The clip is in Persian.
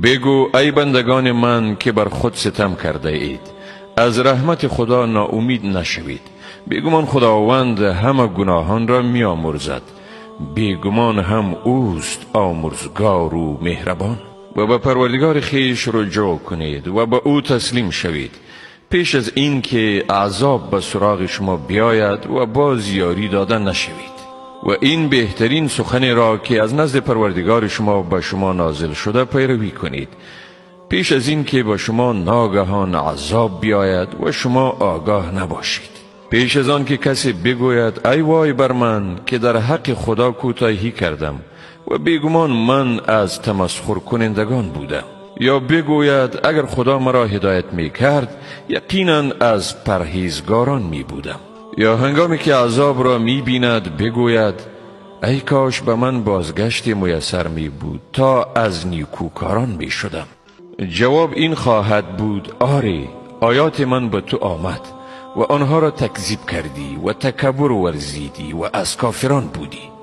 بگو ای بندگان من که بر خود ستم کرده اید، از رحمت خدا ناامید نشوید. بیگمان خداوند همه گناهان را می آمرزد، بیگمان هم اوست آمرزگار و مهربان. و به پروردگار خیش رجوع کنید و به او تسلیم شوید پیش از این که عذاب به سراغ شما بیاید و باز یاری داده نشوید. و این بهترین سخن را که از نزد پروردگار شما به شما نازل شده پیروی کنید پیش از این که به شما ناگهان عذاب بیاید و شما آگاه نباشید. پیش از آن که کسی بگوید ای وای بر من که در حق خدا کوتاهی کردم و بیگمان من از تمسخر کنندگان بودم، یا بگوید اگر خدا مرا هدایت می کرد یقینا از پرهیزگاران می بودم، یا هنگامی که عذاب را می بیند بگوید ای کاش به من بازگشت میسر می بود تا از نیکوکاران می شدم. جواب این خواهد بود آری، آیات من به تو آمد و آنها را تکذیب کردی و تکبر ورزیدی و از کافران بودی.